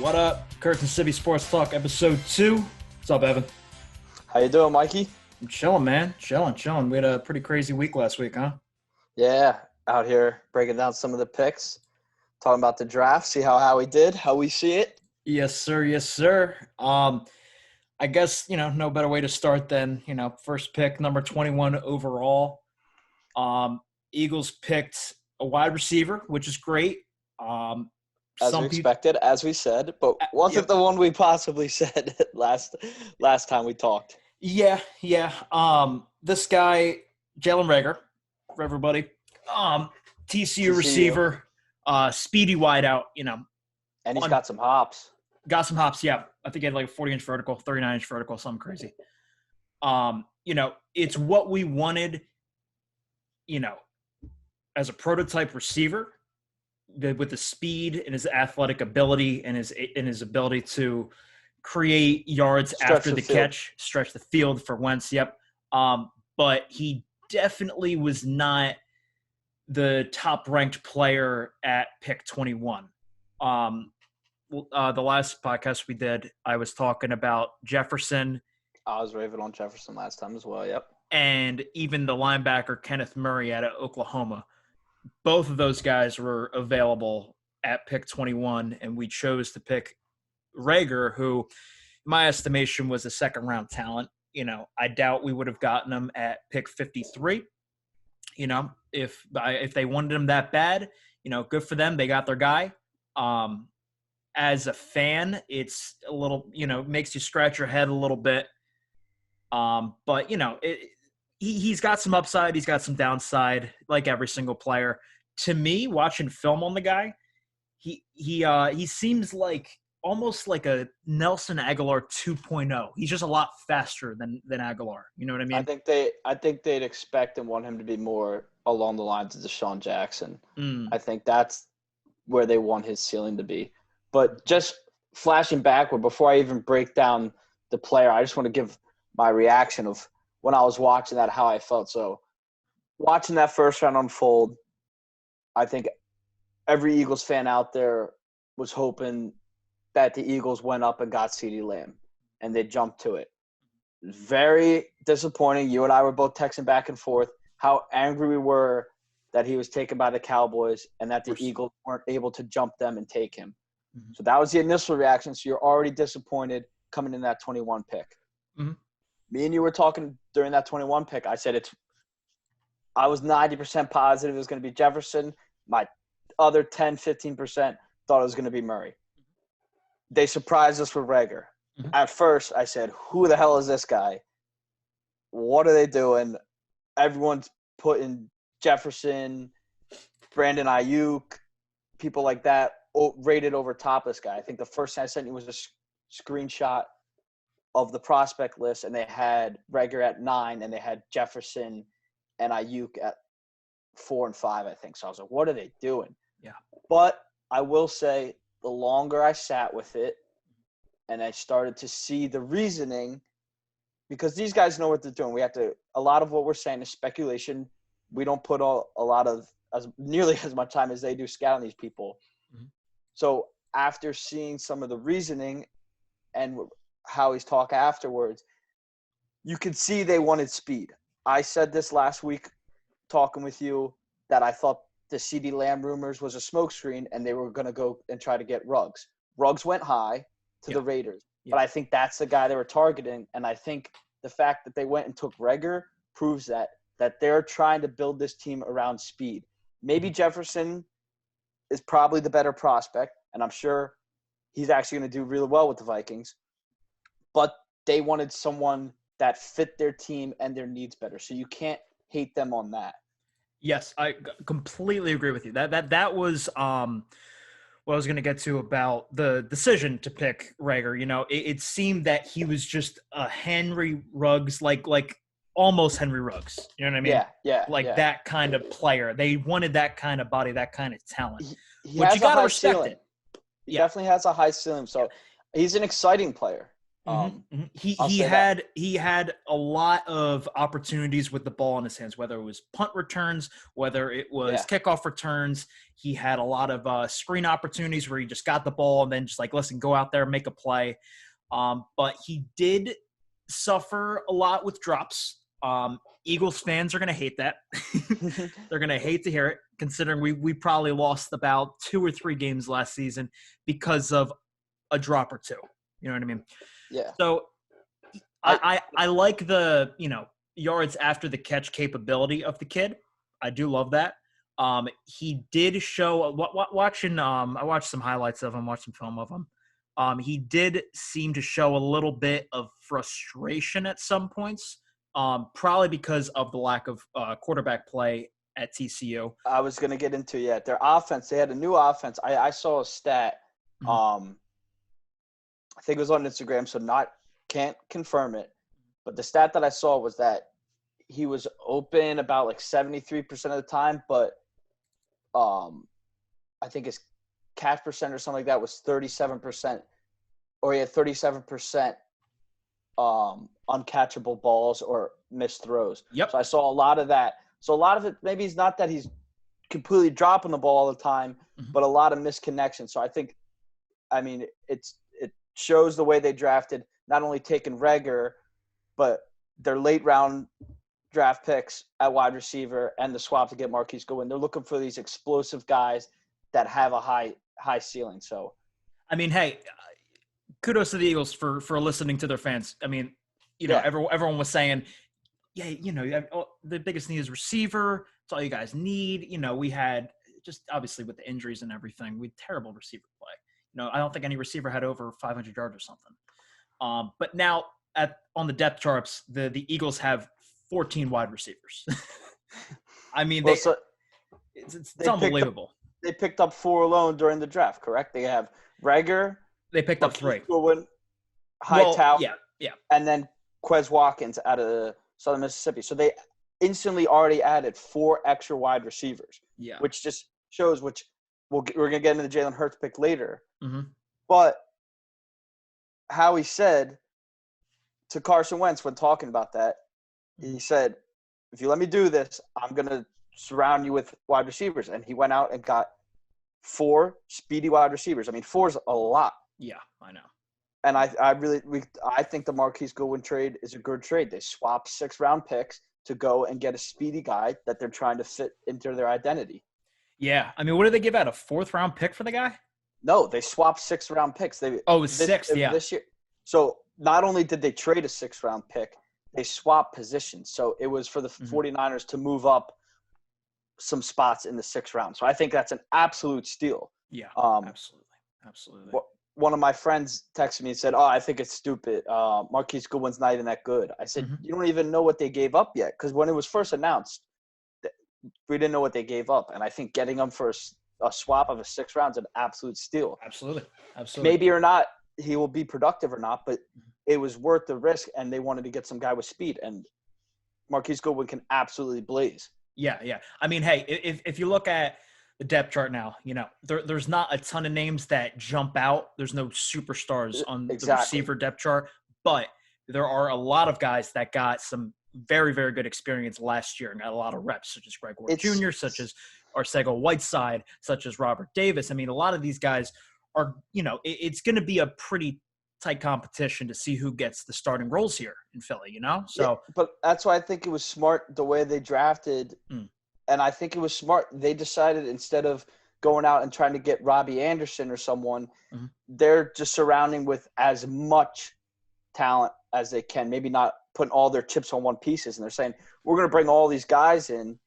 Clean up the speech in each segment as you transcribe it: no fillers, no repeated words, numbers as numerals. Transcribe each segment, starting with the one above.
What up? Kurtz and Sibby Sports Talk, episode 2. What's up, Evan? How you doing, Mikey? I'm chilling, man. Chilling. We had a pretty crazy week last week, huh? Yeah, out here breaking down some of the picks, talking about the draft, see how we did, how we see it. Yes, sir. I guess, no better way to start than, first pick, number 21 overall. Eagles picked a wide receiver, which is great. As we expected, as we said, but wasn't the one we possibly said last time we talked. Yeah. This guy, Jalen Reagor, for everybody. TCU receiver, speedy wideout, And he's got some hops. Got some hops, yeah. I think he had like a 40-inch vertical, 39-inch vertical, something crazy. It's what we wanted, as a prototype receiver with the speed and his athletic ability and his ability to create yards after the catch, stretch the field for Wentz, yep. But he definitely was not the top-ranked player at pick 21. The last podcast we did, I was talking about Jefferson. I was raving on Jefferson last time as well, yep. And even the linebacker Kenneth Murray out of Oklahoma. Both of those guys were available at pick 21, and we chose to pick Reagor, who, in my estimation, was a second-round talent. I doubt we would have gotten him at pick 53. If they wanted him that bad, good for them. They got their guy. As a fan, it's a little, makes you scratch your head a little bit. But he's got some upside. He's got some downside, like every single player. To me, watching film on the guy, he seems like almost like a Nelson Aguilar 2.0. He's just a lot faster than Aguilar. You know what I mean? I think they'd expect and want him to be more along the lines of Deshaun Jackson. I think that's where they want his ceiling to be. But just flashing backward, before I even break down the player, I just want to give my reaction of when I was watching that, how I felt. So watching that first round unfold, I think every Eagles fan out there was hoping that the Eagles went up and got CeeDee Lamb, and they jumped to it. Very disappointing. You and I were both texting back and forth how angry we were that he was taken by the Cowboys and that the Eagles weren't able to jump them and take him. Mm-hmm. So that was the initial reaction. So you're already disappointed coming in that 21 pick. Mm-hmm. Me and you were talking during that 21 pick. I said I was 90% positive it was going to be Jefferson. My other 10, 15% thought it was going to be Murray. They surprised us with Reagor. Mm-hmm. At first, I said, who the hell is this guy? What are they doing? Everyone's putting Jefferson, Brandon Ayuk, people like that rated over top of this guy. I think the first thing I sent you was a screenshot of the prospect list, and they had Reagor at 9, and they had Jefferson and Ayuk at 4 and 5, I think. So I was like, what are they doing? Yeah. But I will say, the longer I sat with it and I started to see the reasoning, because these guys know what they're doing. A lot of what we're saying is speculation. We don't put nearly as much time as they do scouting these people. Mm-hmm. So after seeing some of the reasoning and how he's talked afterwards, you could see they wanted speed. I said this last week talking with you that I thought the CeeDee Lamb rumors was a smokescreen and they were going to go and try to get Ruggs. Ruggs went high to the Raiders, but I think that's the guy they were targeting. And I think the fact that they went and took Reagor proves that they're trying to build this team around speed. Maybe Jefferson is probably the better prospect, and I'm sure he's actually going to do really well with the Vikings. But they wanted someone that fit their team and their needs better. So you can't hate them on that. Yes, I completely agree with you. That was what I was going to get to about the decision to pick Reagor. It seemed that he was just a Henry Ruggs, like almost Henry Ruggs. You know what I mean? Yeah. That kind of player. They wanted that kind of body, that kind of talent. But you got to respect ceiling. He definitely has a high ceiling. So he's an exciting player. He had a lot of opportunities with the ball in his hands, whether it was punt returns, whether it was kickoff returns. He had a lot of screen opportunities where he just got the ball and then just like, listen, go out there, make a play. But he did suffer a lot with drops. Eagles fans are going to hate that. They're going to hate to hear it, considering we probably lost about 2 or 3 games last season because of a drop or two. You know what I mean? Yeah. So I like the, yards after the catch capability of the kid. I do love that. He did show watching. I watched some highlights of him, watched some film of him. He did seem to show a little bit of frustration at some points, probably because of the lack of quarterback play at TCU. I was going to get into their offense. They had a new offense. I saw a stat. I think it was on Instagram, so can't confirm it. But the stat that I saw was that he was open about like 73% of the time, but I think his catch percent or something like that was 37%, or he had 37% uncatchable balls or missed throws. Yep. So I saw a lot of that. So a lot of it, maybe it's not that he's completely dropping the ball all the time, but a lot of misconnections. So it shows the way they drafted, not only taking Reagor, but their late round draft picks at wide receiver and the swap to get Marquise Goodwin. They're looking for these explosive guys that have a high ceiling. So, hey, kudos to the Eagles for listening to their fans. Everyone was saying, the biggest need is receiver. It's all you guys need. We had just obviously with the injuries and everything, we had terrible receiver play. I don't think any receiver had over 500 yards or something. But now on the depth charts, the Eagles have 14 wide receivers. It's unbelievable. They picked up 4 alone during the draft, correct? They have Reagor. They picked up 3. Goodwin, Hightower, yeah, and then Quez Watkins out of Southern Mississippi. So they instantly already added 4 extra wide receivers, which just shows we're going to get into the Jalen Hurts pick later. But Howie said to Carson Wentz when talking about that, he said, if you let me do this, I'm going to surround you with wide receivers. And he went out and got 4 speedy wide receivers. 4 is a lot. Yeah, I know. And I think the Marquise Goodwin trade is a good trade. They swapped 6-round picks to go and get a speedy guy that they're trying to fit into their identity. Yeah. What did they give out? A 4th-round pick for the guy? No, they swapped 6-round picks. It was 6th, yeah. This year. So not only did they trade a 6-round pick, they swapped positions. So it was for the 49ers to move up some spots in the 6th round. So I think that's an absolute steal. Yeah, absolutely. One of my friends texted me and said, I think it's stupid. Marquise Goodwin's not even that good. I said, you don't even know what they gave up yet. Because when it was first announced, we didn't know what they gave up. And I think getting them for a swap of a 6th round is an absolute steal. Absolutely. Maybe or not, he will be productive or not, but it was worth the risk, and they wanted to get some guy with speed. And Marquise Goodwin can absolutely blaze. Yeah. Hey, if you look at the depth chart now, there's not a ton of names that jump out. There's no superstars on the receiver depth chart, but there are a lot of guys that got some very, very good experience last year and got a lot of reps, such as Reagor Jr., such as Arcega-Whiteside, such as Robert Davis. A lot of these guys are, it's going to be a pretty tight competition to see who gets the starting roles here in Philly, So, yeah, but that's why I think it was smart the way they drafted. And I think it was smart. They decided instead of going out and trying to get Robbie Anderson or someone, they're just surrounding with as much talent as they can, maybe not putting all their chips on one pieces. And they're saying, we're going to bring all these guys in,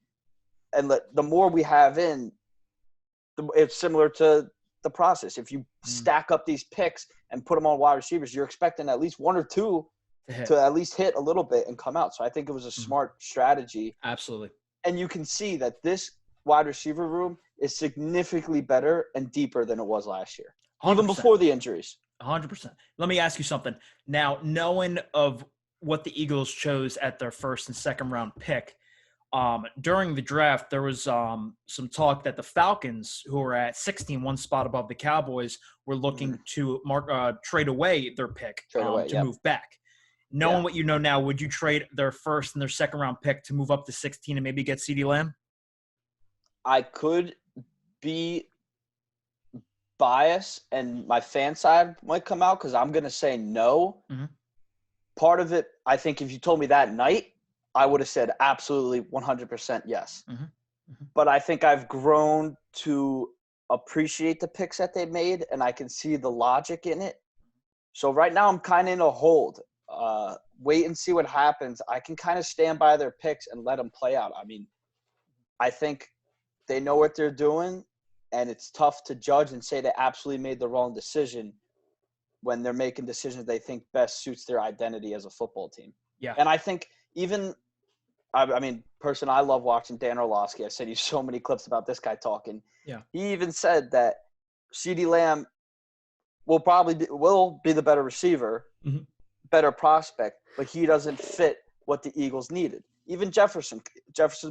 and the more we have in, it's similar to the process. If you stack up these picks and put them on wide receivers, you're expecting at least 1 or 2 to at least hit a little bit and come out. So I think it was a smart strategy. Absolutely. And you can see that this wide receiver room is significantly better and deeper than it was last year, 100%. Even before the injuries. 100%. Let me ask you something. Now, knowing of what the Eagles chose at their 1st and 2nd round pick, During the draft, there was some talk that the Falcons, who are at 16, one spot above the Cowboys, were looking to trade away their pick to move back. Knowing what you know now, would you trade their first and their second round pick to move up to 16 and maybe get CeeDee Lamb? I could be biased and my fan side might come out because I'm going to say no. Mm-hmm. Part of it, I think if you told me that night, I would have said absolutely 100% yes. Mm-hmm. Mm-hmm. But I think I've grown to appreciate the picks that they made, and I can see the logic in it. So right now I'm kind of in a hold. Wait and see what happens. I can kind of stand by their picks and let them play out. I mean, I think they know what they're doing, and it's tough to judge and say they absolutely made the wrong decision when they're making decisions they think best suits their identity as a football team. Yeah. And I think even – I mean, person I love watching, Dan Orlovsky. I sent you so many clips about this guy talking. Yeah. He even said that CeeDee Lamb will be the better receiver, mm-hmm. better prospect, but he doesn't fit what the Eagles needed. Even Jefferson's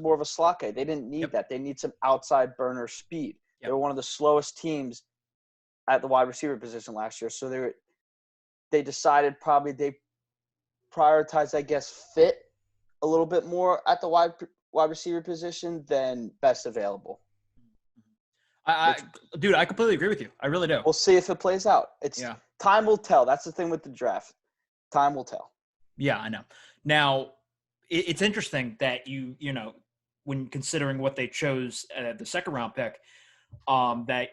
more of a slot guy. They didn't need that. They need some outside burner speed. They were one of the slowest teams at the wide receiver position last year. So they decided probably they prioritized, I guess, fit a little bit more at the wide receiver position than best available. Dude, I completely agree with you. I really do. We'll see if it plays out. Time will tell. That's the thing with the draft. Time will tell. Yeah, I know. Now, it's interesting that you know, when considering what they chose at the second round pick, that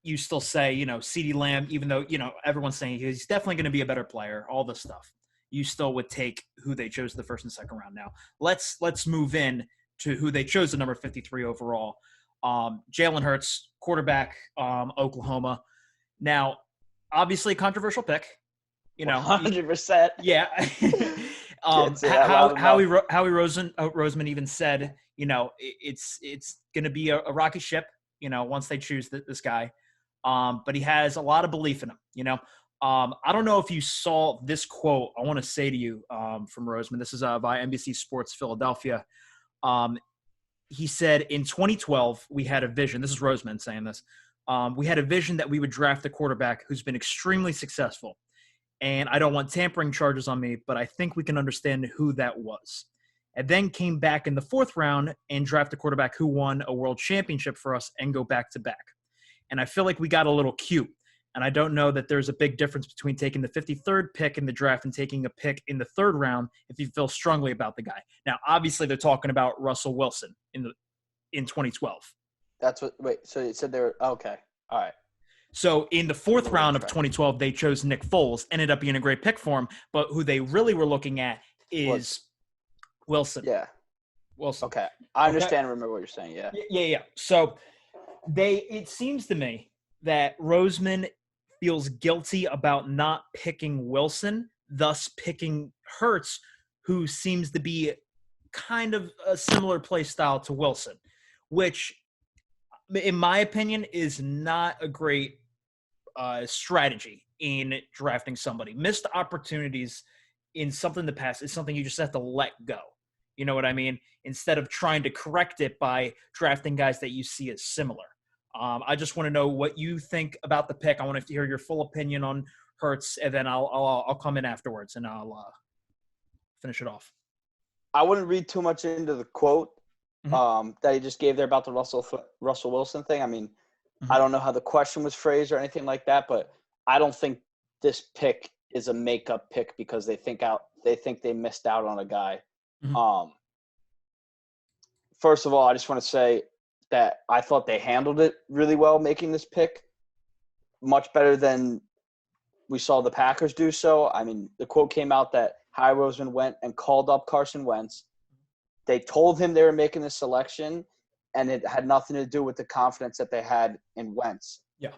you still say, you know, CeeDee Lamb, even though, you know, everyone's saying he's definitely going to be a better player, all this stuff, you still would take who they chose the first and second round. Now, let's move in to who they chose the number 53 overall. Jalen Hurts, quarterback, Oklahoma. Now, obviously, controversial pick. You know, 100%. Yeah. Howie Roseman even said, you know, it's going to be a rocky ship, you know, once they choose this guy. But he has a lot of belief in him, you know. I don't know if you saw this quote I want to say to you from Roseman. This is via NBC Sports Philadelphia. He said, in 2012, we had a vision. This is Roseman saying this. We had a vision that we would draft a quarterback who's been extremely successful. And I don't want tampering charges on me, but I think we can understand who that was. And then came back in the fourth round and draft a quarterback who won a world championship for us and go back to back. And I feel like we got a little cute. And I don't know that there's a big difference between taking the 53rd pick in the draft and taking a pick in the third round if you feel strongly about the guy. Now, obviously, they're talking about Russell Wilson in 2012. So you said they were – okay. All right. So in the fourth round of 2012, they chose Nick Foles. Ended up being a great pick for him. But who they really were looking at is Wilson. Yeah. Wilson. Okay. I understand and remember what you're saying. Yeah. Yeah. So it seems to me that Roseman feels guilty about not picking Wilson, thus picking Hurts, who seems to be kind of a similar play style to Wilson, which, in my opinion, is not a great strategy in drafting somebody. Missed opportunities in something in the past is something you just have to let go. You know what I mean? Instead of trying to correct it by drafting guys that you see as similar. I just want to know what you think about the pick. I want to hear your full opinion on Hurts, and then I'll come in afterwards and I'll finish it off. I wouldn't read too much into the quote that he just gave there about the Russell Wilson thing. I mean, I don't know how the question was phrased or anything like that, but I don't think this pick is a makeup pick because they think they missed out on a guy. First of all, I just want to say that I thought they handled it really well making this pick, much better than we saw the Packers do so. I mean, the quote came out that Howie Roseman went and called up Carson Wentz. They told him they were making the selection, and it had nothing to do with the confidence that they had in Wentz. Yeah.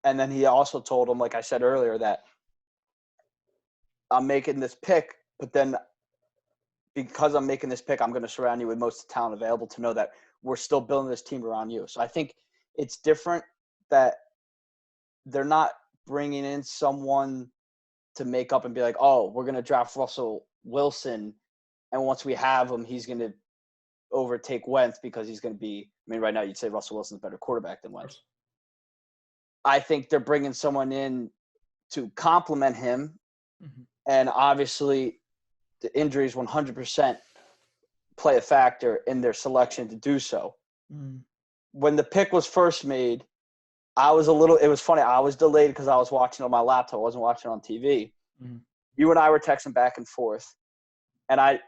And then he also told him, like I said earlier, that I'm making this pick, but then because I'm making this pick, I'm going to surround you with most of the talent available to know that we're still building this team around you. So I think it's different that they're not bringing in someone to make up and be like, oh, we're going to draft Russell Wilson And once we have him, he's going to overtake Wentz because he's going to be – I mean, right now you'd say Russell Wilson's a better quarterback than Wentz. I think they're bringing someone in to complement him. Mm-hmm. And obviously the injuries 100% play a factor in their selection to do so. Mm. When the pick was first made, it was funny. I was delayed because I was watching on my laptop. I wasn't watching on TV. Mm. You and I were texting back and forth. And I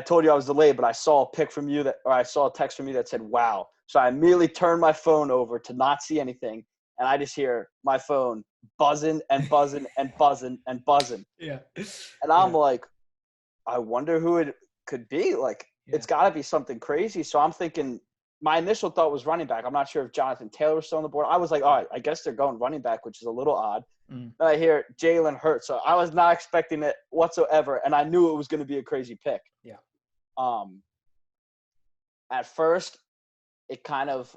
told you I was delayed, but I saw a text from you that said, wow. So I immediately turned my phone over to not see anything. And I just hear my phone buzzing and buzzing and buzzing and buzzing. Yeah. And I'm like, I wonder who it could be. Like, it's got to be something crazy. So I'm thinking, my initial thought was running back. I'm not sure if Jonathan Taylor was still on the board. I was like, all right, I guess they're going running back, which is a little odd. Mm. Then I hear Jalen Hurts. So I was not expecting it whatsoever. And I knew it was going to be a crazy pick. Yeah. At first, it kind of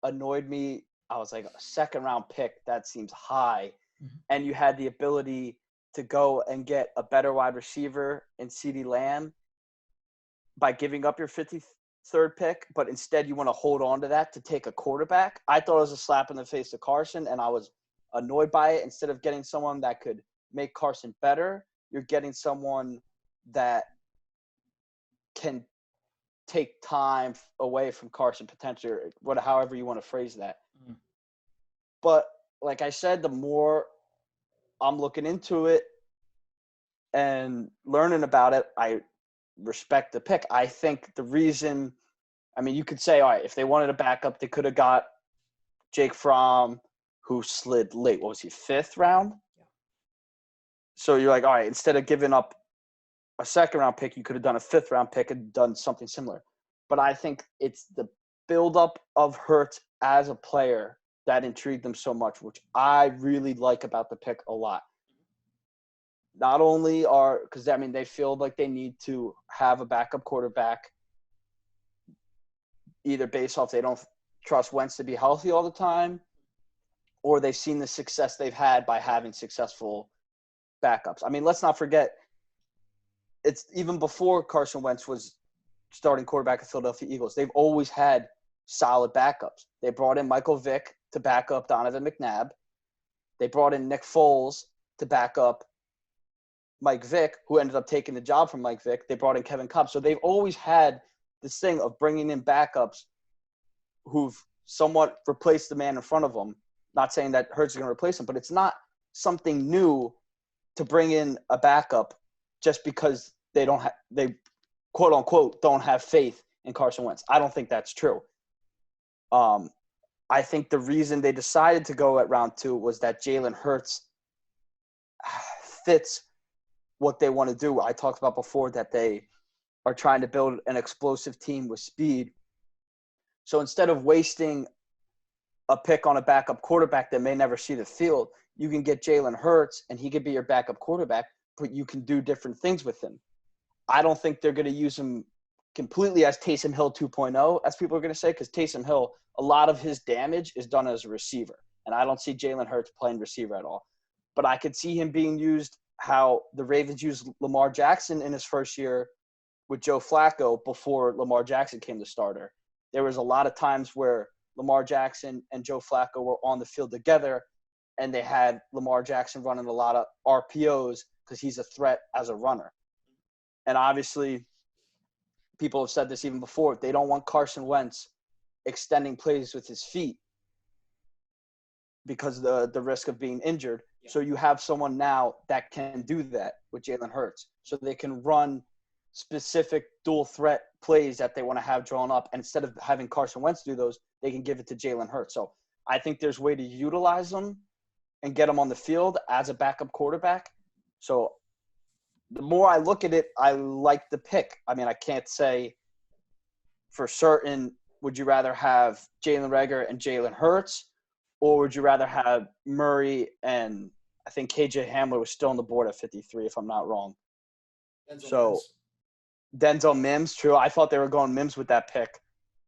annoyed me. I was like, a second-round pick, that seems high. Mm-hmm. And you had the ability to go and get a better wide receiver in CeeDee Lamb by giving up your 53rd pick, but instead you want to hold on to that to take a quarterback. I thought it was a slap in the face to Carson, and I was annoyed by it. Instead of getting someone that could make Carson better, you're getting someone that can take time away from Carson potentially, or however you want to phrase that. Mm. But like I said, the more I'm looking into it and learning about it, I respect the pick. I think the reason, I mean, you could say, all right, if they wanted a backup, they could have got Jake Fromm, who slid late. What was he, 5th round? Yeah. So you're like, all right, instead of giving up a second-round pick, you could have done a 5th-round pick and done something similar. But I think it's the buildup of Hurts as a player that intrigued them so much, which I really like about the pick a lot. Not only because, I mean, they feel like they need to have a backup quarterback, either based off they don't trust Wentz to be healthy all the time, or they've seen the success they've had by having successful backups. I mean, let's not forget, it's even before Carson Wentz was starting quarterback of Philadelphia Eagles, they've always had solid backups. They brought in Michael Vick to back up Donovan McNabb. They brought in Nick Foles to back up Mike Vick, who ended up taking the job from Mike Vick. They brought in Kevin Kolb. So they've always had this thing of bringing in backups who've somewhat replaced the man in front of them. Not saying that Hurts is going to replace him, but it's not something new to bring in a backup just because they quote unquote don't have faith in Carson Wentz. I don't think that's true. I think the reason they decided to go at round 2 was that Jalen Hurts fits what they want to do. I talked about before that they are trying to build an explosive team with speed. So instead of wasting a pick on a backup quarterback that may never see the field, you can get Jalen Hurts and he could be your backup quarterback, but you can do different things with him. I don't think they're going to use him completely as Taysom Hill 2.0, as people are going to say, because Taysom Hill, a lot of his damage is done as a receiver. And I don't see Jalen Hurts playing receiver at all. But I could see him being used how the Ravens used Lamar Jackson in his first year with Joe Flacco before Lamar Jackson came the starter. There was a lot of times where Lamar Jackson and Joe Flacco were on the field together, and they had Lamar Jackson running a lot of RPOs because he's a threat as a runner. And obviously, people have said this even before, they don't want Carson Wentz extending plays with his feet because of the risk of being injured. Yeah. So you have someone now that can do that with Jalen Hurts. So they can run specific dual threat plays that they want to have drawn up. And instead of having Carson Wentz do those, they can give it to Jalen Hurts. So I think there's a way to utilize them and get them on the field as a backup quarterback. So the more I look at it, I like the pick. I mean, I can't say for certain, would you rather have Jalen Reagor and Jalen Hurts, or would you rather have Murray and I think KJ Hamler was still on the board at 53, if I'm not wrong. Denzel Mims, true. I thought they were going Mims with that pick.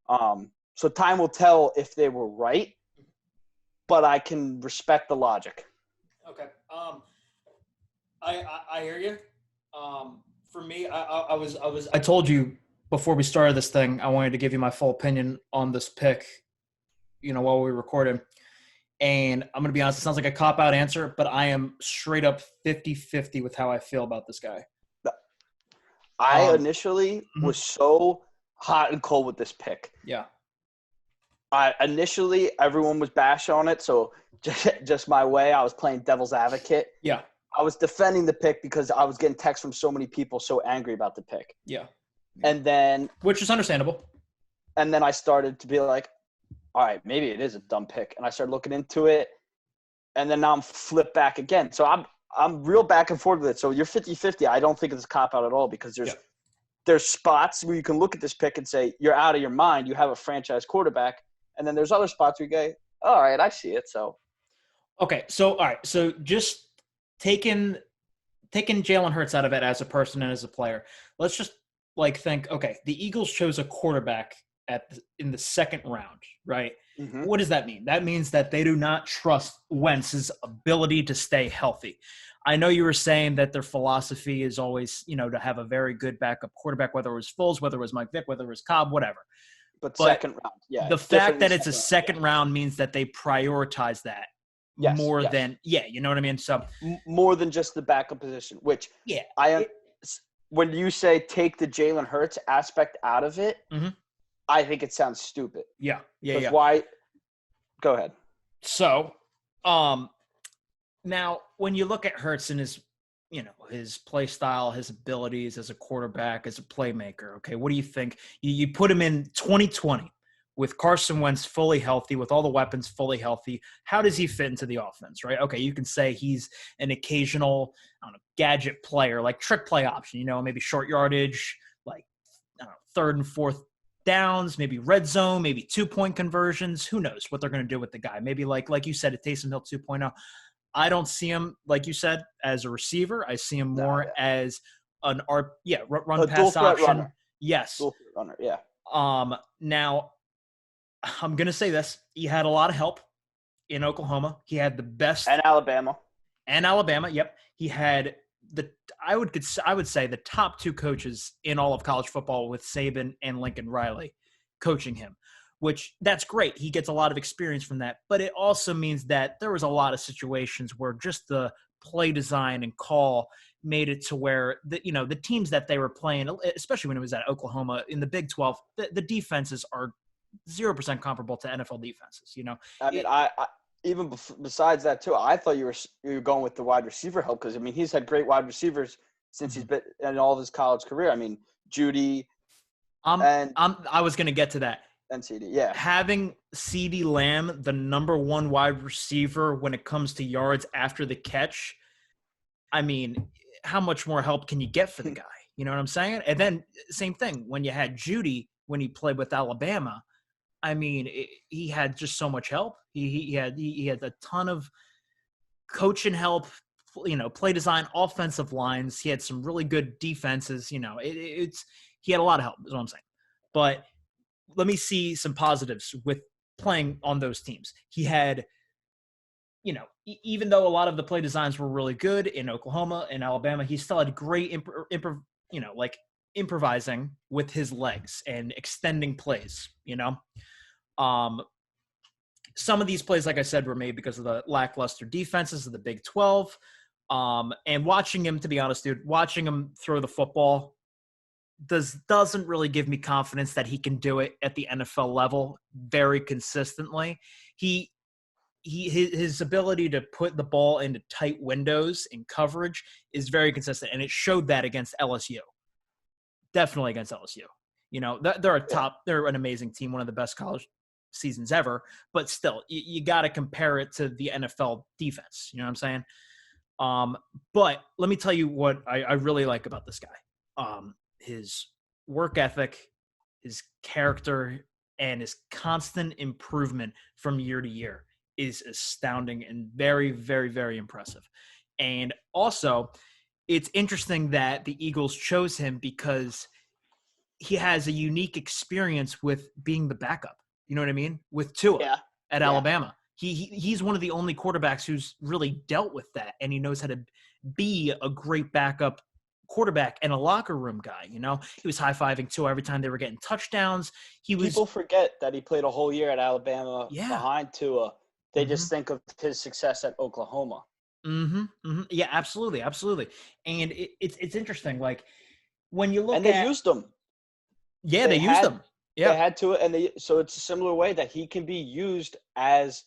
So time will tell if they were right, but I can respect the logic. Okay. I hear you. For me, I told you before we started this thing, I wanted to give you my full opinion on this pick, while we were recording. And I'm going to be honest, it sounds like a cop-out answer, but I am straight up 50-50 with how I feel about this guy. I initially was so hot and cold with this pick. Yeah. Initially, everyone was bashing on it, so just my way, I was playing devil's advocate. Yeah. I was defending the pick because I was getting texts from so many people so angry about the pick. Yeah. And then – which is understandable. And then I started to be like, all right, maybe it is a dumb pick. And I started looking into it, and then now I'm flipped back again. So I'm real back and forth with it. So you're 50-50. I don't think it's a cop-out at all because there's spots where you can look at this pick and say, you're out of your mind. You have a franchise quarterback. And then there's other spots where you go, all right, I see it. So, okay. So, all right. So just taking Jalen Hurts out of it as a person and as a player, let's just think, okay, the Eagles chose a quarterback in the second round, right? Mm-hmm. What does that mean? That means that they do not trust Wentz's ability to stay healthy. I know you were saying that their philosophy is always, to have a very good backup quarterback, whether it was Foles, whether it was Mike Vick, whether it was Cobb, whatever. But second round, yeah. The fact that it's a second round means that they prioritize that more than – you know what I mean? So more than just the backup position, which when you say take the Jalen Hurts aspect out of it, mm-hmm. I think it sounds stupid. Yeah. Why – go ahead. So now when you look at Hurts and his play style, his abilities as a quarterback, as a playmaker, okay, what do you think? You put him in 2020 with Carson Wentz fully healthy, with all the weapons fully healthy. How does he fit into the offense, right? Okay, you can say he's an occasional, gadget player, like trick play option, maybe short yardage, like, third and fourth downs, maybe red zone, maybe 2-point conversions. Who knows what they're going to do with the guy? Maybe like you said, a Taysom Hill 2.0. I don't see him, like you said, as a receiver. I see him more as run pass option. Runner. Yes. Dual threat runner, yeah. Now, I'm going to say this. He had a lot of help in Oklahoma. He had the best. And Alabama. Yep. He had I would say the top two coaches in all of college football with Saban and Lincoln Riley coaching him. Which that's great. He gets a lot of experience from that. But it also means that there was a lot of situations where just the play design and call made it to where the teams that they were playing, especially when it was at Oklahoma in the Big 12, the defenses are 0% comparable to NFL defenses. I mean, I even besides that too, I thought you were going with the wide receiver help because he's had great wide receivers since he's been in all of his college career. I mean, Judy. I was going to get to that. And CD, yeah. Having CeeDee Lamb, the number one wide receiver when it comes to yards after the catch, I mean, how much more help can you get for the guy? You know what I'm saying? And then same thing when you had Judy when he played with Alabama. I mean, he had just so much help. He had a ton of coaching help, play design, offensive lines. He had some really good defenses. He had a lot of help. Is what I'm saying. But let me see some positives with playing on those teams. He had, even though a lot of the play designs were really good in Oklahoma and Alabama, he still had great, improvising with his legs and extending plays, Some of these plays, like I said, were made because of the lackluster defenses of the Big 12. And watching him, to be honest, watching him throw the football doesn't really give me confidence that he can do it at the NFL level very consistently. His ability to put the ball into tight windows in coverage is very consistent, and it showed that against LSU. Definitely against LSU. They're an amazing team, one of the best college seasons ever, but still, you got to compare it to the NFL defense. You know what I'm saying? But let me tell you what I really like about this guy. His work ethic, his character, and his constant improvement from year to year is astounding and very, very, very impressive. And also, it's interesting that the Eagles chose him because he has a unique experience with being the backup. You know what I mean? With Tua at Alabama. He's one of the only quarterbacks who's really dealt with that, and he knows how to be a great backup quarterback and a locker room guy. You know, he was high-fiving Tua every time they were getting touchdowns. People forget that he played a whole year at Alabama behind Tua. They just think of his success at Oklahoma. Yeah, absolutely. And it's interesting. Like when you look and they used him. Yeah, they used him. Yeah, they had to, so it's a similar way that he can be used as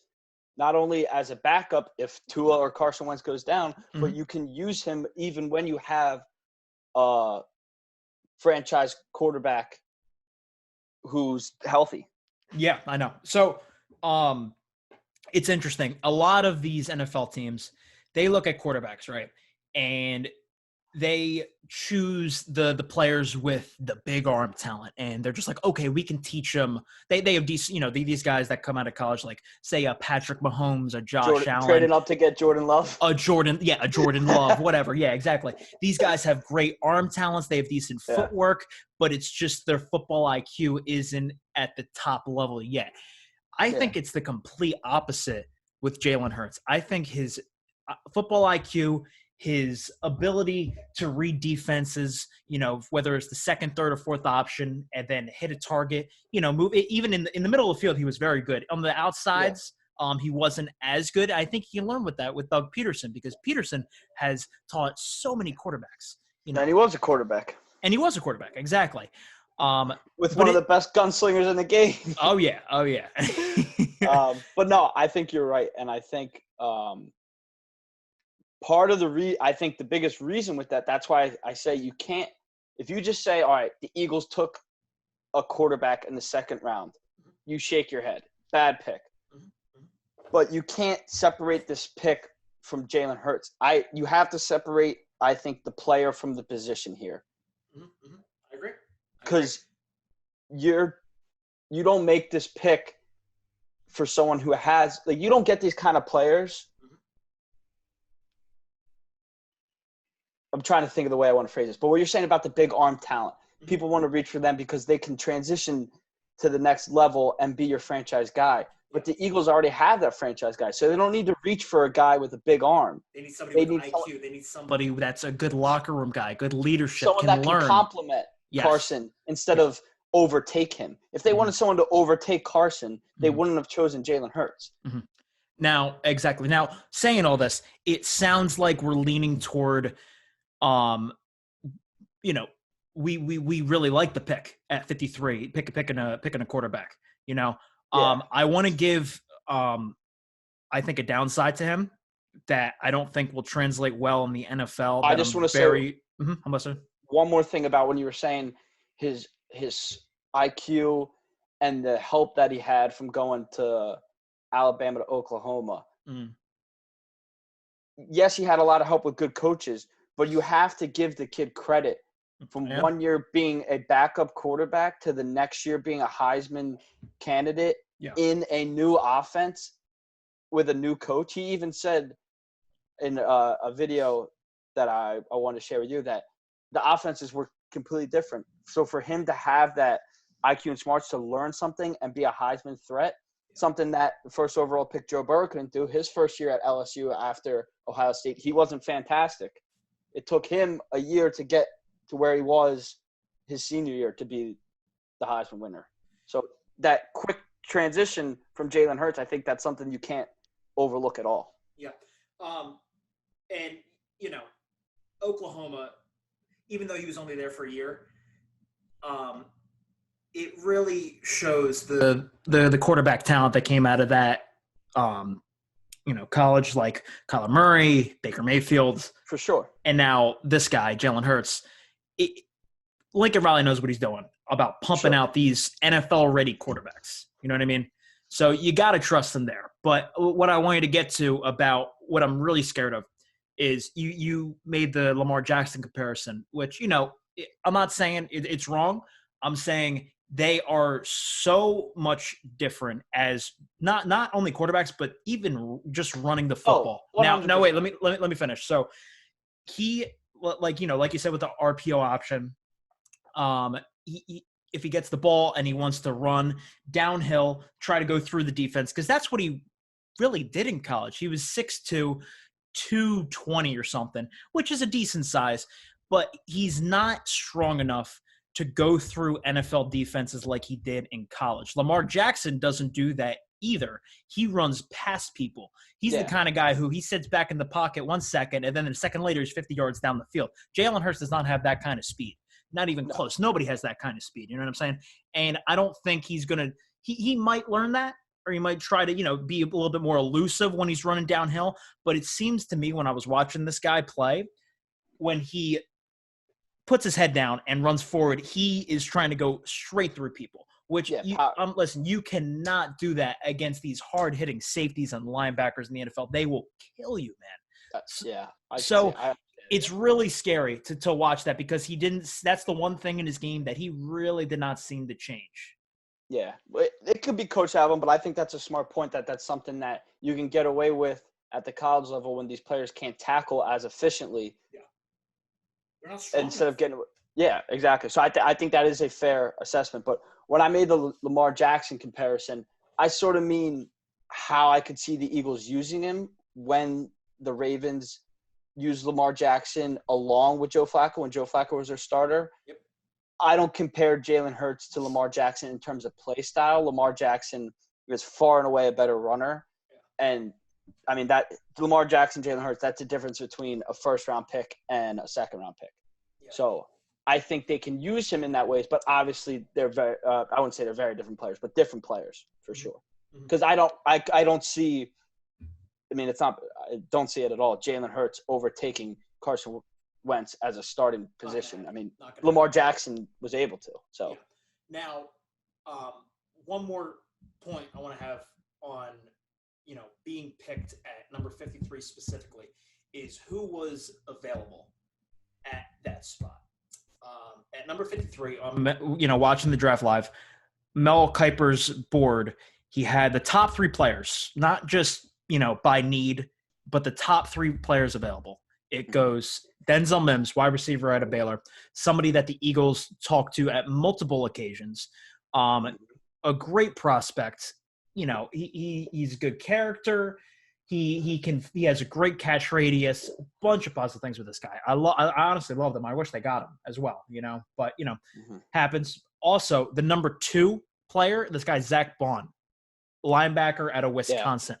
not only as a backup if Tua or Carson Wentz goes down, but you can use him even when you have a franchise quarterback who's healthy. Yeah, I know. So, it's interesting. A lot of these NFL teams, they look at quarterbacks, right? And they choose the players with the big arm talent, and they're just like, okay, we can teach them. They have these, these guys that come out of college, like say a Patrick Mahomes, a Josh Allen, trading up to get Jordan Love, a Jordan Love, whatever. Yeah, exactly. These guys have great arm talents. They have decent footwork, but it's just their football IQ isn't at the top level yet. I think it's the complete opposite with Jalen Hurts. I think his football IQ, his ability to read defenses, whether it's the second, third, or fourth option, and then hit a target, move it. Even in the middle of the field, he was very good. On the outsides, he wasn't as good. I think he can learn with that with Doug Peterson, because Peterson has taught so many quarterbacks. And he was a quarterback. Exactly. With one of the best gunslingers in the game. Oh yeah. But no, I think you're right, and I think part of I think the biggest reason with that's why I say you can't – if you just say, all right, the Eagles took a quarterback in the second round, you shake your head. Bad pick. But you can't separate this pick from Jalen Hurts. You have to separate, I think, the player from the position here. I agree. Because you don't make this pick for someone who has – like, you don't get these kind of players – I'm trying to think of the way I want to phrase this. But what you're saying about the big arm talent, people want to reach for them because they can transition to the next level and be your franchise guy. But the Eagles already have that franchise guy, so they don't need to reach for a guy with a big arm. They need somebody with IQ. They need somebody that's a good locker room guy, good leadership, someone that can complement Carson instead of overtake him. If they wanted someone to overtake Carson, they wouldn't have chosen Jalen Hurts. Now, exactly. Now, saying all this, it sounds like we're leaning toward – we really like the pick at 53, picking a quarterback, I want to give, I think a downside to him that I don't think will translate well in the NFL. I just want to say one more thing about when you were saying his IQ and the help that he had from going to Alabama to Oklahoma. Yes, he had a lot of help with good coaches, but you have to give the kid credit from 1 year being a backup quarterback to the next year being a Heisman candidate in a new offense with a new coach. He even said in a video that I want to share with you that the offenses were completely different. So for him to have that IQ and smarts to learn something and be a Heisman threat, something that the first overall pick Joe Burrow couldn't do his first year at LSU after Ohio State, he wasn't fantastic. It took him a year to get to where he was his senior year to be the Heisman winner. So that quick transition from Jalen Hurts, I think that's something you can't overlook at all. Yeah. And, Oklahoma, even though he was only there for a year, it really shows the quarterback talent that came out of that, college, like Kyler Murray, Baker Mayfield. For sure. And now this guy, Jalen Hurts. Lincoln Riley knows what he's doing about pumping out these NFL-ready quarterbacks. You know what I mean? So you got to trust him there. But what I want you to get to about what I'm really scared of is you made the Lamar Jackson comparison, which, I'm not saying it's wrong. I'm saying they are so much different as not only quarterbacks, but even just running the football. Now, wait, let me finish. So he, like you said with the RPO option, if he gets the ball and he wants to run downhill, try to go through the defense, because that's what he really did in college. He was 6'2", 220 or something, which is a decent size. but he's not strong enough to go through NFL defenses like he did in college. Lamar Jackson doesn't do that either. He runs past people. He's the kind of guy who he sits back in the pocket 1 second, and then a second later he's 50 yards down the field. Jalen Hurts does not have that kind of speed. Not even close. Nobody has that kind of speed. You know what I'm saying? And I don't think he's going to – he might learn that, or he might try to, be a little bit more elusive when he's running downhill. But it seems to me when I was watching this guy play, when he puts his head down and runs forward, he is trying to go straight through people, which, listen, you cannot do that against these hard-hitting safeties and linebackers in the NFL. They will kill you, man. It's really scary to watch that because that's the one thing in his game that he really did not seem to change. Yeah, it could be Coach Alvin, but I think that's a smart point that's something that you can get away with at the college level when these players can't tackle as efficiently. Yeah. They're not strong instead enough. Of getting – yeah, exactly. So I think that is a fair assessment. But when I made the Lamar Jackson comparison, I sort of mean how I could see the Eagles using him when the Ravens use Lamar Jackson along with Joe Flacco when Joe Flacco was their starter. Yep. I don't compare Jalen Hurts to Lamar Jackson in terms of play style. Lamar Jackson is far and away a better runner. Yeah. And, I mean, that Lamar Jackson, Jalen Hurts, that's the difference between a first-round pick and a second-round pick. Yeah. So I think they can use him in that ways, but obviously they're very I wouldn't say they're very different players, but different players for sure. Because I don't see – I mean, it's not – I don't see it at all. Jalen Hurts overtaking Carson Wentz as a starting position. I mean, Lamar Jackson was able to. So now, one more point I want to have on, being picked at number 53 specifically is who was available at that spot. At number 53, watching the draft live, Mel Kiper's board, he had the top 3 players, not just by need, but the top 3 players available. It goes Denzel Mims, wide receiver out of Baylor, somebody that the Eagles talked to at multiple occasions, a great prospect. He's a good character. He has a great catch radius, a bunch of positive things with this guy. I honestly love them. I wish they got him as well, but happens. Also, the number 2 player, this guy Zach Bond, linebacker out of Wisconsin.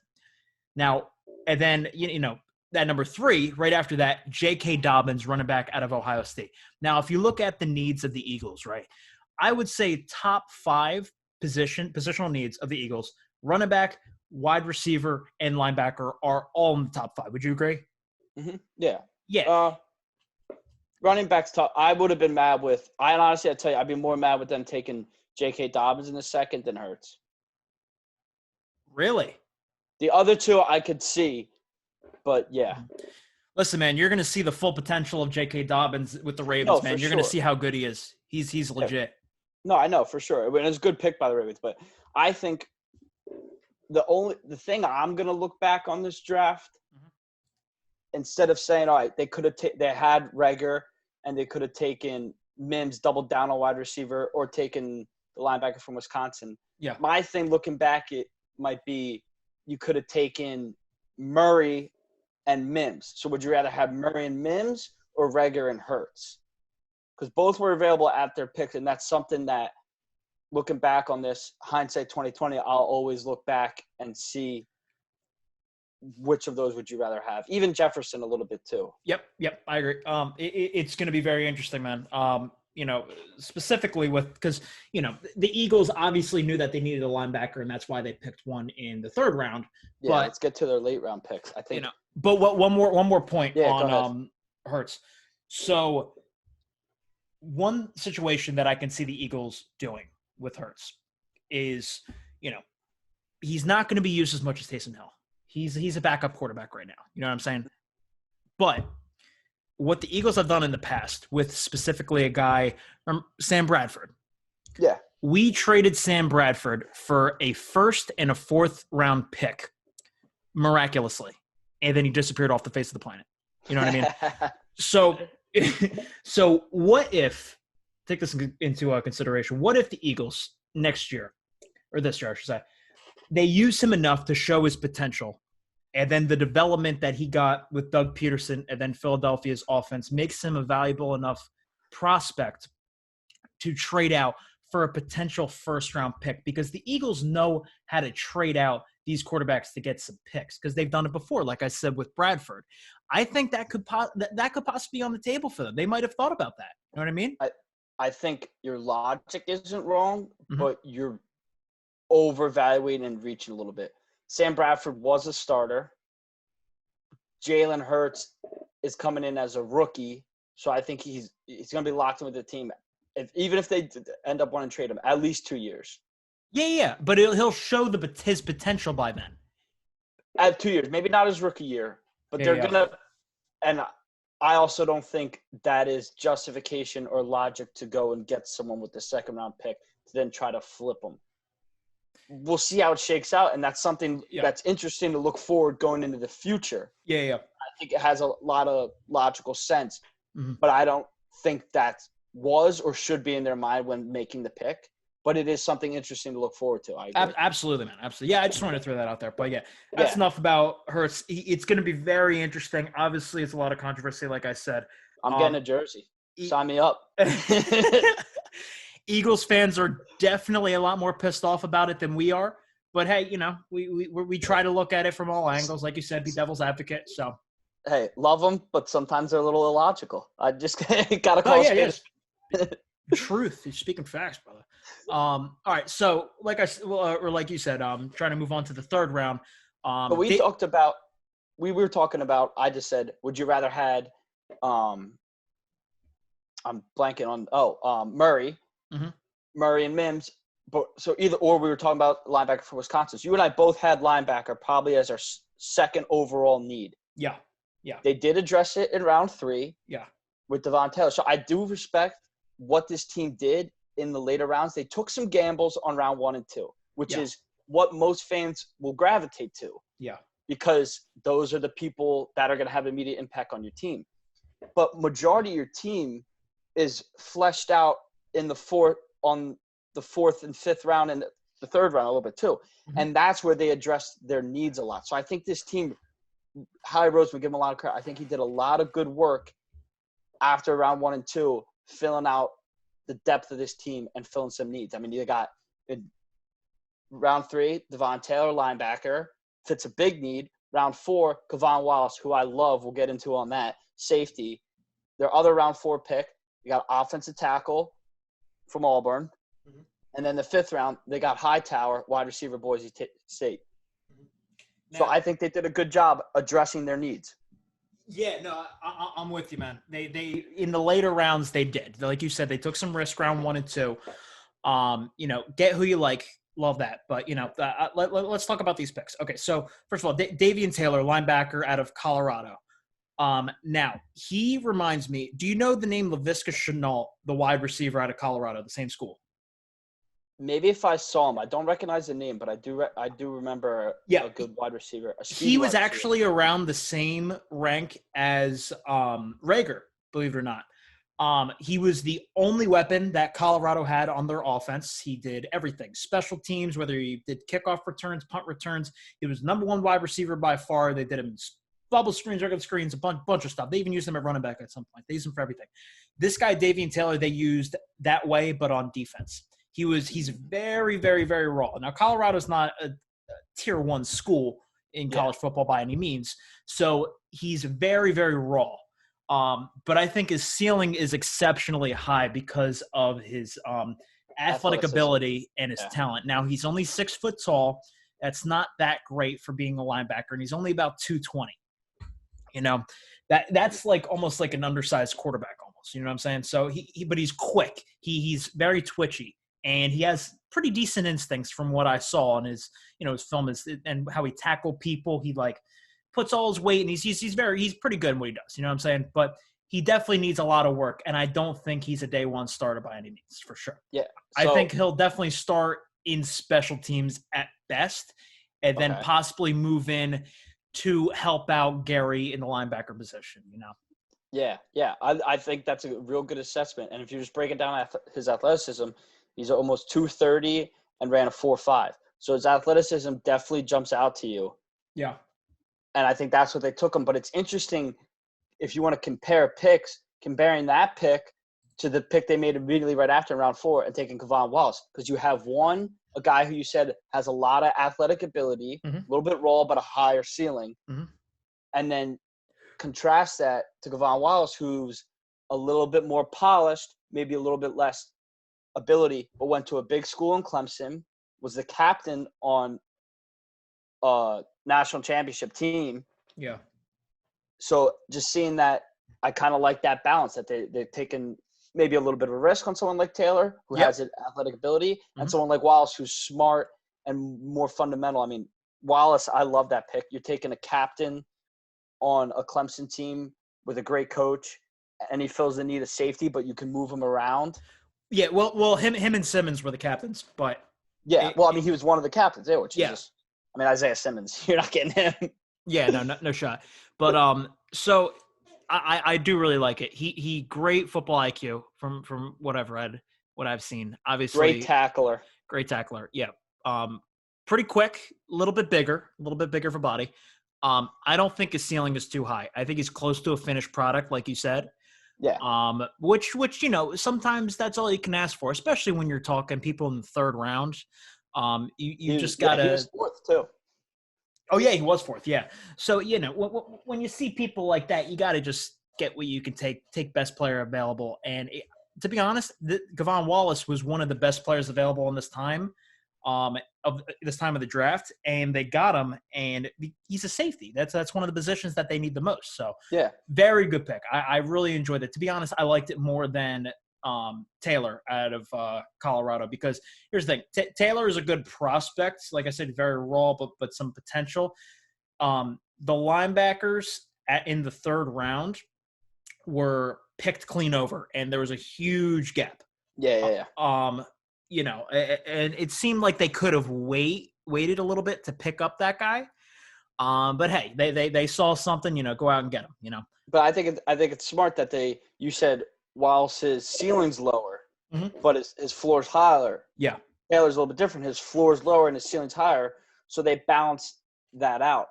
Yeah. Now, and then that number 3, right after that, J.K. Dobbins, running back out of Ohio State. Now, if you look at the needs of the Eagles, right, I would say top 5 positional needs of the Eagles, running back, wide receiver, and linebacker are all in the top 5. Would you agree? Mm-hmm. Yeah. Yeah. Running back's tough. I would have been mad with – honestly, I'd tell you, I'd be more mad with them taking J.K. Dobbins in the second than Hurts. Really? The other 2 I could see. But, yeah. Listen, man, you're going to see the full potential of J.K. Dobbins with the Ravens, man. You're going to see how good he is. He's legit. No, I know, for sure. I mean, it's a good pick by the Ravens. But I think the thing I'm going to look back on this draft, instead of saying, all right, they could have they had Reagor and they could have taken Mims, doubled down on wide receiver, or taken the linebacker from Wisconsin. Yeah. My thing looking back, it might be you could have taken Murray and Mims. So would you rather have Murray and Mims or Reagor and Hurts? Because both were available at their picks, and that's something that, looking back on this, hindsight 2020, I'll always look back and see which of those would you rather have. Even Jefferson a little bit too. Yep, I agree. It's going to be very interesting, man. Specifically because the Eagles obviously knew that they needed a linebacker, and that's why they picked one in the 3rd round. Yeah, but let's get to their late round picks. I think. But one more point on Hurts. So one situation that I can see the Eagles doing with Hurts is, he's not going to be used as much as Taysom Hill. He's a backup quarterback right now. You know what I'm saying? But what the Eagles have done in the past with specifically a guy, Sam Bradford. Yeah. We traded Sam Bradford for a 1st and a 4th round pick miraculously. And then he disappeared off the face of the planet. You know what I mean? So what if, take this into consideration, what if the Eagles next year, or this year I should say, they use him enough to show his potential And then the development that he got with Doug Peterson and then Philadelphia's offense makes him a valuable enough prospect to trade out for a potential first-round pick, because the Eagles know how to trade out these quarterbacks to get some picks because they've done it before, like I said with Bradford. I think that could possibly be on the table for them. They might have thought about that. You know what I mean? I think your logic isn't wrong, Mhm. but you're overvaluating and reaching a little bit. Sam Bradford was a starter. Jalen Hurts is coming in as a rookie, so I think he's going to be locked in with the team. Even if they end up wanting to trade him, at least 2 years. Yeah, but he'll show his potential by then. At 2 years, maybe not his rookie year, but they're gonna. And I also don't think that is justification or logic to go and get someone with the second round pick to then try to flip them. We'll see how it shakes out, and that's something that's interesting to look forward going into the future. Yeah. I think it has a lot of logical sense, Mm-hmm. but I don't think that was or should be in their mind when making the pick. But it is something interesting to look forward to. I agree. Absolutely, man. Absolutely. Yeah, I just wanted to throw that out there. But that's enough about Hurts. It's going to be very interesting. Obviously, it's a lot of controversy, like I said. I'm getting a jersey. Sign me up. Eagles fans are definitely a lot more pissed off about it than we are. But, hey, we try to look at it from all angles. Like you said, be devil's advocate. So, hey, love them, but sometimes they're a little illogical. I just got to call it. Truth. You're speaking facts, brother. All right. So, like you said, trying to move on to the third round. But we were talking about. I just said, would you rather had? I'm blanking on. Murray, mm-hmm. Murray and Mims. But so either or, we were talking about linebacker for Wisconsin. So you and I both had linebacker probably as our second overall need. Yeah. They did address it in round 3. Yeah. With Devon Taylor. So I do respect what this team did in the later rounds. They took some gambles on round 1 and 2, which is what most fans will gravitate to. Yeah. Because those are the people that are going to have immediate impact on your team. But majority of your team is fleshed out in the fourth and fifth round and the third round a little bit too. Mm-hmm. And that's where they address their needs a lot. So I think this team, Howie Roseman, give him a lot of credit. I think he did a lot of good work after round 1 and 2, filling out the depth of this team and filling some needs. I mean, you got in round 3, Devon Taylor, linebacker, fits a big need. Round 4, Kevon Wallace, who I love, we'll get into on that, safety. Their other round 4 pick, you got offensive tackle from Auburn. Mm-hmm. And then the 5th round, they got Hightower, wide receiver, Boise State. Mm-hmm. Now, so I think they did a good job addressing their needs. Yeah, no, I'm with you, man. They in the later rounds they did. Like you said, they took some risk round 1 and 2. Get who you like. Love that. But, let's talk about these picks. Okay, so first of all, Davian Taylor, linebacker out of Colorado. Now, he reminds me, do you know the name Laviska Shenault, the wide receiver out of Colorado, the same school? Maybe if I saw him. I don't recognize the name, but I do remember a good wide receiver. He was actually around the same rank as Reagor, believe it or not. He was the only weapon that Colorado had on their offense. He did everything. Special teams, whether he did kickoff returns, punt returns. He was number 1 wide receiver by far. They did him bubble screens, regular screens, a bunch of stuff. They even used him at running back at some point. They used him for everything. This guy, Davian Taylor, they used that way, but on defense. He's very, very, very raw. Now, Colorado's not a tier 1 school in college football by any means. So he's very, very raw. But I think his ceiling is exceptionally high because of his athletic ability and his talent. Now, he's only 6 foot tall. That's not that great for being a linebacker, and he's only about 220. That's like almost like an undersized quarterback almost. You know what I'm saying? So but he's quick. He's very twitchy. And he has pretty decent instincts from what I saw in his film and how he tackled people. He puts all his weight, and he's pretty good in what he does. You know what I'm saying? But he definitely needs a lot of work, and I don't think he's a day 1 starter by any means, for sure. Yeah, I think he'll definitely start in special teams at best, and then possibly move in to help out Gary in the linebacker position. Yeah. I think that's a real good assessment. And if you just break it down his athleticism. He's almost 230 and ran a 4.5. So his athleticism definitely jumps out to you. Yeah. And I think that's what they took him. But it's interesting if you want to compare picks, comparing that pick to the pick they made immediately right after in round 4 and taking Kevon Wallace. Because you have a guy who you said has a lot of athletic ability, a little bit raw, but a higher ceiling. And then contrast that to Kevon Wallace, who's a little bit more polished, maybe a little bit less ability, but went to a big school in Clemson, was the captain on a national championship team. Yeah. So just seeing that, I kind of like that balance that they've taken maybe a little bit of a risk on someone like Taylor, who has an athletic ability, and someone like Wallace, who's smart and more fundamental. I mean, Wallace, I love that pick. You're taking a captain on a Clemson team with a great coach, and he fills the need of safety, but you can move him around. Yeah, well, him and Simmons were the captains, but he was one of the captains there, which is just, Isaiah Simmons, you're not getting him. Yeah, no shot. But so I do really like it. He great football IQ from what I've seen. Obviously, great tackler. Yeah. Pretty quick, a little bit bigger for body. I don't think his ceiling is too high. I think he's close to a finished product, like you said. Yeah. Which sometimes that's all you can ask for, especially when you're talking people in the 3rd round. You just gotta. He was 4th too. Oh yeah, he was 4th. Yeah. So when you see people like that, you gotta just get what you can take best player available. And to be honest, Kevon Wallace was one of the best players available in this time. Of the draft, and they got him, and he's a safety. That's one of the positions that they need the most. So yeah, very good pick. I really enjoyed it. To be honest, I liked it more than Taylor out of Colorado, because here's the thing: Taylor is a good prospect. Like I said, very raw, but some potential. The linebackers in the 3rd round were picked clean over, and there was a huge gap. Yeah. And it seemed like they could have waited a little bit to pick up that guy. But hey, they saw something, go out and get him, But I think it's smart that you said Wallace's ceiling's lower, but his floor's higher. Yeah. Taylor's a little bit different. His floor's lower and his ceiling's higher, so they balance that out.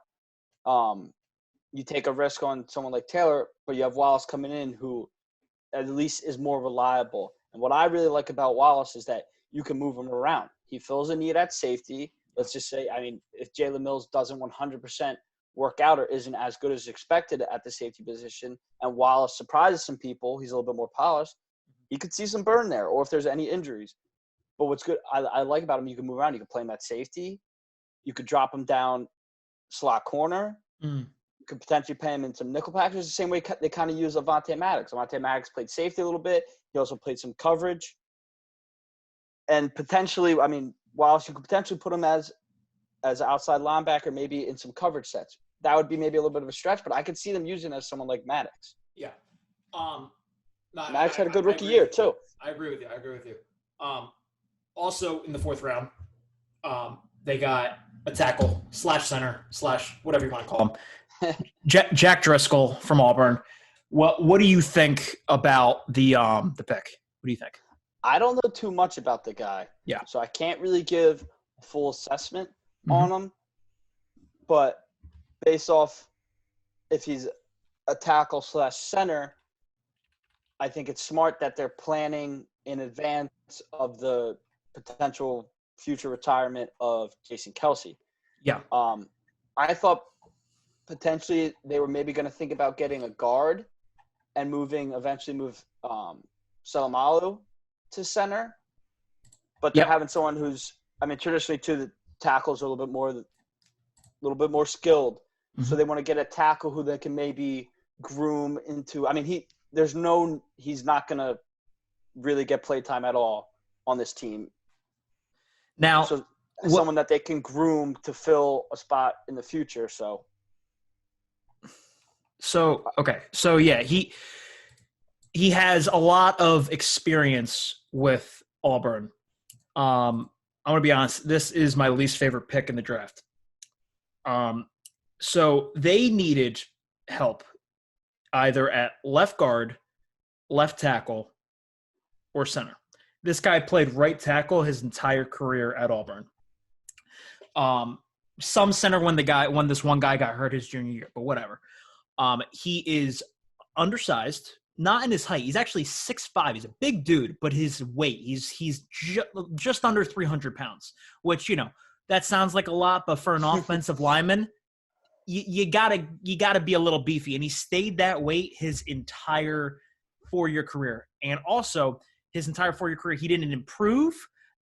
You take a risk on someone like Taylor, but you have Wallace coming in who at least is more reliable. And what I really like about Wallace is that you can move him around. He fills a need at safety. Let's just say, if Jalen Mills doesn't 100% work out or isn't as good as expected at the safety position, and Wallace surprises some people, he's a little bit more polished, he could see some burn there, or if there's any injuries. But what's good, I like about him, you can move around. You can play him at safety. You could drop him down slot corner. You could potentially pay him in some nickel packages, the same way they kind of use Avonte Maddox. Avonte Maddox played safety a little bit. He also played some coverage. And potentially, Wallace, you could potentially put him as outside linebacker, maybe in some coverage sets. That would be maybe a little bit of a stretch, but I could see them using as someone like Maddox. Yeah. Maddox had a good rookie year, too. I agree with you. Also, in the 4th round, they got a tackle / center / whatever you want to call him, Jack Driscoll from Auburn. What do you think about the pick? What do you think? I don't know too much about the guy. Yeah. So I can't really give a full assessment on him. But based off if he's a tackle / center, I think it's smart that they're planning in advance of the potential future retirement of Jason Kelce. Yeah. I thought potentially they were maybe going to think about getting a guard and eventually move Salamalu to center, but they're having someone who's, traditionally the tackles are a little bit more skilled. So they want to get a tackle who they can maybe groom into. He's not going to really get play time at all on this team. Now, so someone that they can groom to fill a spot in the future. Okay. So yeah, he has a lot of experience with Auburn. I'm going to be honest. This is my least favorite pick in the draft. So they needed help either at left guard, left tackle, or center. This guy played right tackle his entire career at Auburn. some center when this one guy got hurt his junior year, but whatever. He is undersized, not in his height. He's actually 6'5". He's a big dude, but his weight, he's just under 300 pounds, which, that sounds like a lot, but for an offensive lineman, you gotta be a little beefy. And he stayed that weight his entire 4-year career. And also his entire 4-year career, he didn't improve.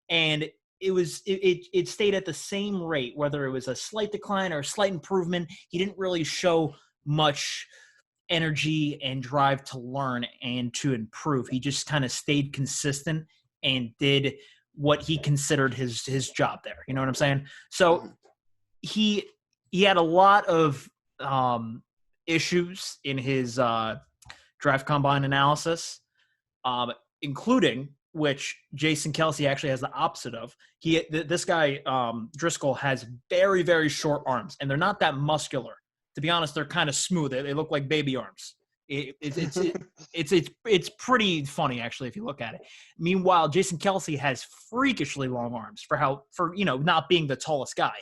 And it stayed at the same rate, whether it was a slight decline or a slight improvement. He didn't really show much energy and drive to learn and to improve. He just kind of stayed consistent and did what he considered his job there. You know what I'm saying? So he had a lot of issues in his draft combine analysis, including which Jason Kelce actually has the opposite of. This guy, Driscoll, has very, very short arms, and they're not that muscular. To be honest, they're kind of smooth. They look like baby arms. It's pretty funny, actually, if you look at it. Meanwhile, Jason Kelce has freakishly long arms for not being the tallest guy.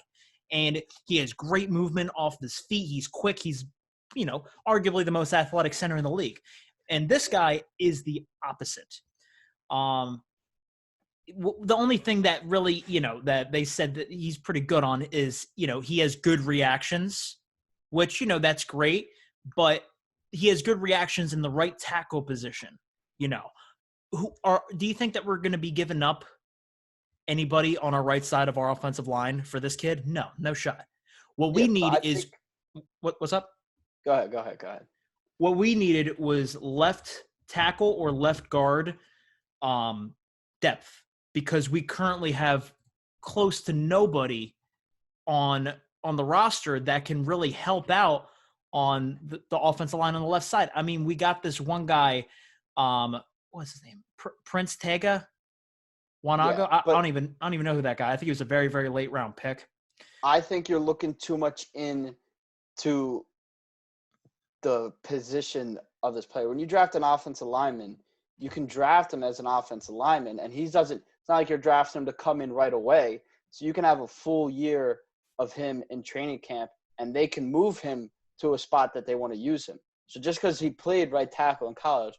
And he has great movement off his feet. He's quick. He's, arguably the most athletic center in the league. And this guy is the opposite. The only thing that really, that they said that he's pretty good on is, he has good reactions, which, that's great, but he has good reactions in the right tackle position. Do you think that we're going to be giving up anybody on our right side of our offensive line for this kid? No shot. What we need is what's up? Go ahead. What we needed was left tackle or left guard depth, because we currently have close to nobody on the roster that can really help out on the offensive line on the left side. I mean, we got this one guy, what's his name? Prince Tega Wanago. Yeah, I don't even know who that guy. I think he was a very, very late round pick. I think you're looking too much into the position of this player. When you draft an offensive lineman, you can draft him as an offensive lineman, and it's not like you're drafting him to come in right away. So you can have a full year of him in training camp, and they can move him to a spot that they want to use him. So just because he played right tackle in college,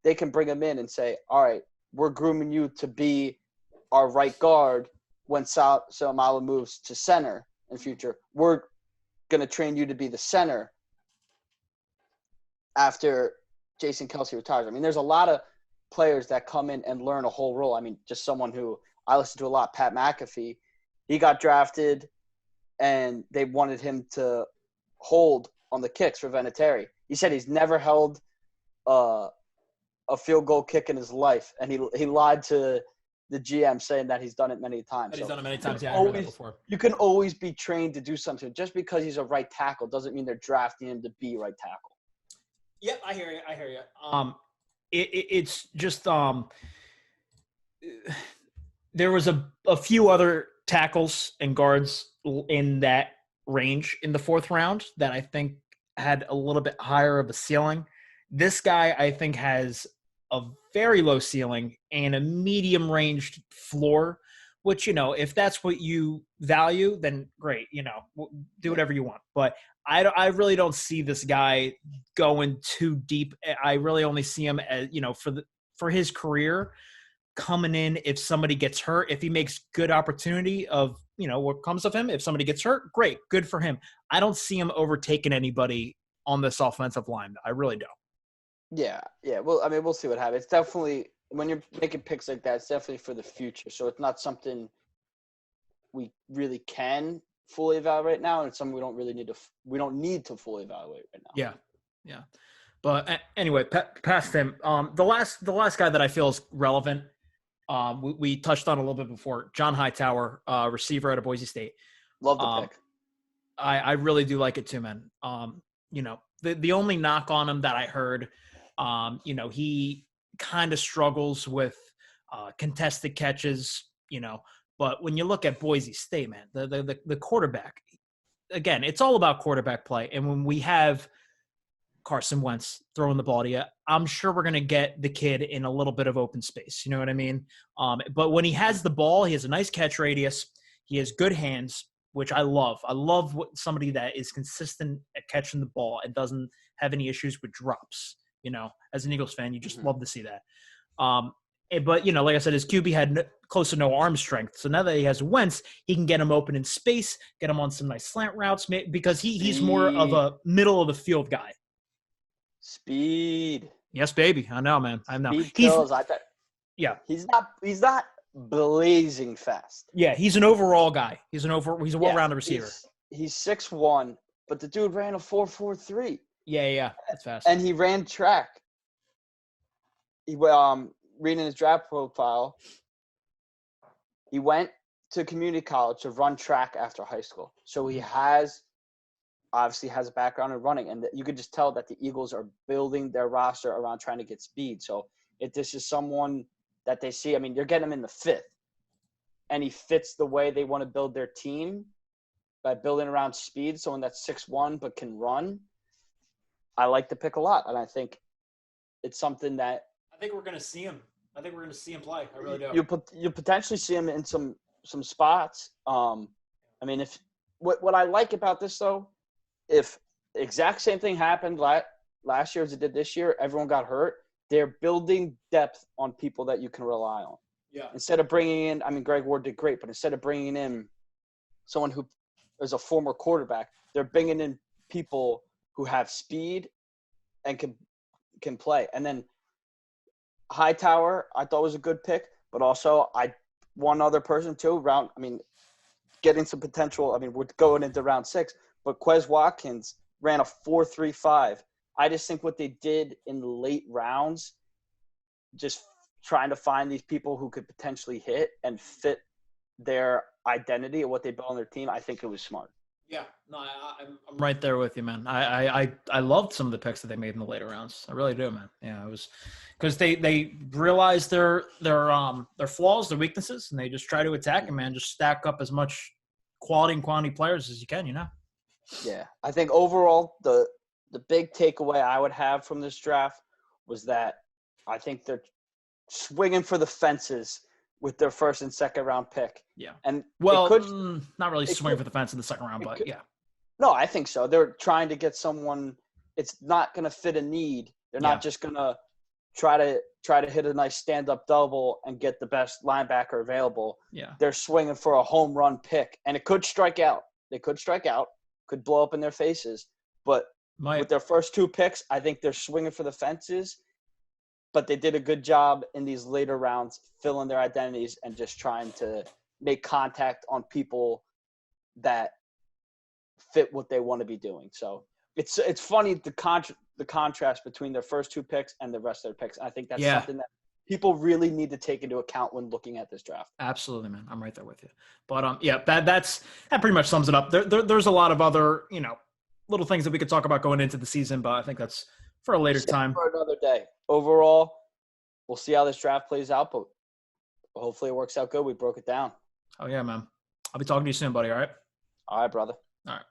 they can bring him in and say, all right, we're grooming you to be our right guard when Salamala moves to center in future. We're going to train you to be the center after Jason Kelce retires. I mean, there's a lot of players that come in and learn a whole role. I mean, just someone who I listen to a lot, Pat McAfee, he got drafted and they wanted him to hold on the kicks for Vinatieri. He said he's never held a field goal kick in his life, and he lied to the GM saying that he's done it many times. He's done it many times. Yeah, I heard that before. You can always be trained to do something. Just because he's a right tackle doesn't mean they're drafting him to be right tackle. Yep, I hear you. It's just there was a few other tackles and guards in that range in the fourth round that I think had a little bit higher of a ceiling. This guy, I think, has a very low ceiling and a medium ranged floor, which, if that's what you value, then great, do whatever you want. But I really don't see this guy going too deep. I really only see him as, for his career coming in. If somebody gets hurt, if he makes good opportunity of, what comes of him, if somebody gets hurt, great, good for him. I don't see him overtaking anybody on this offensive line. I really don't. Yeah. Well, I mean, we'll see what happens. It's definitely, when you're making picks like that, it's definitely for the future. So it's not something we really can fully evaluate now, and it's something we don't need to fully evaluate right now. Yeah. But anyway, past him. The last guy that I feel is relevant, we touched on a little bit before, John Hightower, receiver out of Boise State. Love the pick. I really do like it too, man. The only knock on him that I heard, he kind of struggles with contested catches, but when you look at Boise State, man, the quarterback, again, it's all about quarterback play. And when we have Carson Wentz throwing the ball to you, I'm sure we're going to get the kid in a little bit of open space. You know what I mean? But when he has the ball, he has a nice catch radius. He has good hands, which I love. I love somebody that is consistent at catching the ball and doesn't have any issues with drops. As an Eagles fan, you just love to see that. But, like I said, his QB had close to no arm strength. So now that he has Wentz, he can get him open in space, get him on some nice slant routes because he's more of a middle of the field guy. Speed. Yes, baby. I know, man. I know. Speed kills. Yeah. He's not blazing fast. Yeah, he's an overall guy. He's a well-rounded receiver. He's 6'1", but the dude ran a 4.43. Yeah. That's fast. And he ran track. He reading his draft profile, he went to community college to run track after high school. So he obviously has a background in running, and you could just tell that the Eagles are building their roster around trying to get speed. So if this is someone that they see, I mean, you're getting him in the 5th, and he fits the way they want to build their team by building around speed, someone that's 6'1" but can run. I like the pick a lot, and I think it's something that I think we're going to see him. I think we're going to see him play. I really do. You potentially see him in some spots. I mean, if what I like about this though, if the exact same thing happened last year as it did this year, everyone got hurt. They're building depth on people that you can rely on. Yeah. Instead of bringing in, I mean, Greg Ward did great, but instead of bringing in someone who is a former quarterback, they're bringing in people who have speed and can play. And then Hightower, I thought was a good pick, but also one other person too. Getting some potential. I mean, we're going into round 6, but Quez Watkins ran a 4.35. I just think what they did in the late rounds, just trying to find these people who could potentially hit and fit their identity and what they built on their team, I think it was smart. Yeah, no, I'm right there with you, man. I loved some of the picks that they made in the later rounds. I really do, man. Yeah, it was because they realized their flaws, their weaknesses, and they just try to attack them, man. Just stack up as much quality and quantity players as you can, Yeah, I think overall the big takeaway I would have from this draft was that I think they're swinging for the fences with their first and second round pick. Yeah. And not really swinging for the fence in the second round, but yeah. No, I think so. They're trying to get someone. It's not going to fit a need. They're not just going to try to hit a nice stand-up double and get the best linebacker available. Yeah. They're swinging for a home run pick, and it could strike out. They could strike out, could blow up in their faces. But with their first 2 picks, I think they're swinging for the fences. But they did a good job in these later rounds filling their identities and just trying to make contact on people that fit what they want to be doing. So it's funny the contrast between their first 2 picks and the rest of their picks. I think that's something that people really need to take into account when looking at this draft. Absolutely, man. I'm right there with you. But that pretty much sums it up. There's a lot of other little things that we could talk about going into the season, but I think that's for a later time. For another day. Overall, we'll see how this draft plays out, but hopefully it works out good. We broke it down. Oh, yeah, man. I'll be talking to you soon, buddy, all right? All right, brother. All right.